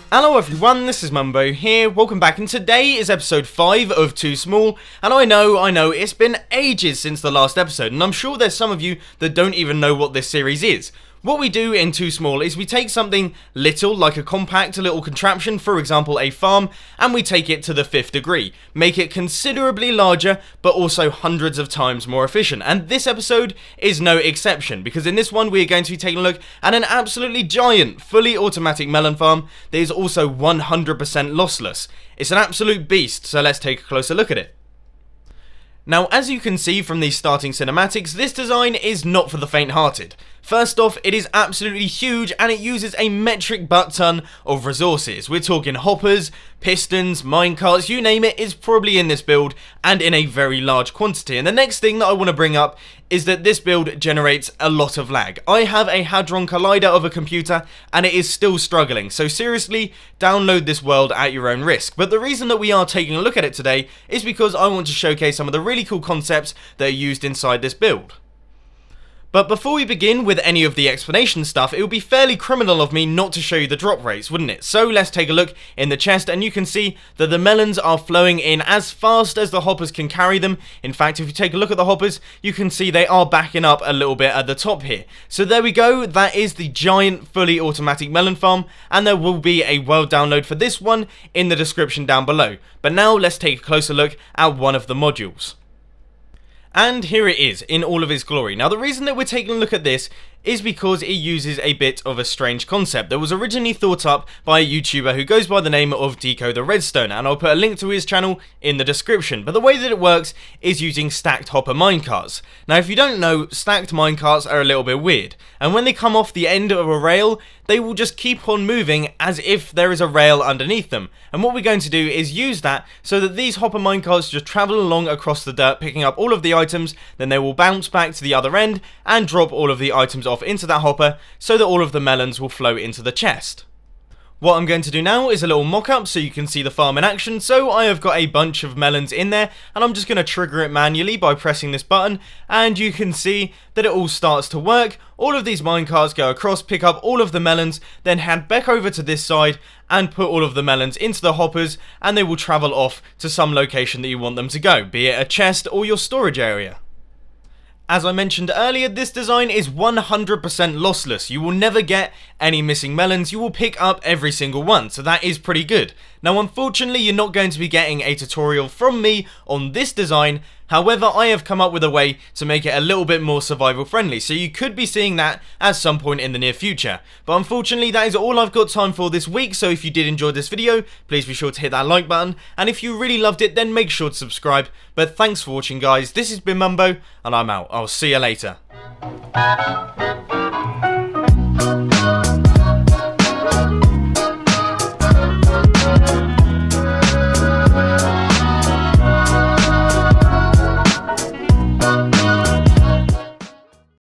Hello everyone, this is Mumbo here, welcome back, and today is episode 5 of Too Small, and I know, it's been ages since the last episode, and I'm sure there's some of you that don't even know what this series is. What we do in Too Small is we take something little, like a compact little contraption, for example a farm, and we take it to the 5th degree, make it considerably larger, but also hundreds of times more efficient. And this episode is no exception, because in this one we are going to be taking a look at an absolutely giant, fully automatic melon farm that is also 100% lossless. It's an absolute beast, so let's take a closer look at it. Now, as you can see from these starting cinematics, this design is not for the faint-hearted. First off, it is absolutely huge and it uses a metric butt ton of resources. We're talking hoppers, pistons, minecarts, you name it, is probably in this build and in a very large quantity. And the next thing that I want to bring up is that this build generates a lot of lag. I have a Hadron Collider of a computer and it is still struggling, so seriously, download this world at your own risk. But the reason that we are taking a look at it today is because I want to showcase some of the really cool concepts that are used inside this build. But before we begin with any of the explanation stuff, it would be fairly criminal of me not to show you the drop rates, wouldn't it? So let's take a look in the chest, and you can see that the melons are flowing in as fast as the hoppers can carry them. In fact, if you take a look at the hoppers, you can see they are backing up a little bit at the top here. So there we go, that is the giant fully automatic melon farm, and there will be a world download for this one in the description down below. But now let's take a closer look at one of the modules. And here it is, in all of its glory. Now the reason that we're taking a look at this is because it uses a bit of a strange concept that was originally thought up by a YouTuber who goes by the name of Deco the Redstone, and I'll put a link to his channel in the description. But the way that it works is using stacked hopper minecarts. Now if you don't know, stacked minecarts are a little bit weird, and when they come off the end of a rail, they will just keep on moving as if there is a rail underneath them. And what we're going to do is use that so that these hopper minecarts just travel along across the dirt, picking up all of the items, then they will bounce back to the other end and drop all of the items off into that hopper so that all of the melons will flow into the chest. What I'm going to do now is a little mock-up so you can see the farm in action. So I have got a bunch of melons in there and I'm just going to trigger it manually by pressing this button, and you can see that it all starts to work. All of these minecarts go across, pick up all of the melons, then head back over to this side and put all of the melons into the hoppers, and they will travel off to some location that you want them to go, be it a chest or your storage area. As I mentioned earlier, this design is 100% lossless. You will never get any missing melons, you will pick up every single one, so that is pretty good. Now unfortunately you're not going to be getting a tutorial from me on this design, however I have come up with a way to make it a little bit more survival friendly, so you could be seeing that at some point in the near future. But unfortunately that is all I've got time for this week, so if you did enjoy this video, please be sure to hit that like button, and if you really loved it then make sure to subscribe. But thanks for watching guys, this has been Mumbo, and I'm out. I'll see you later.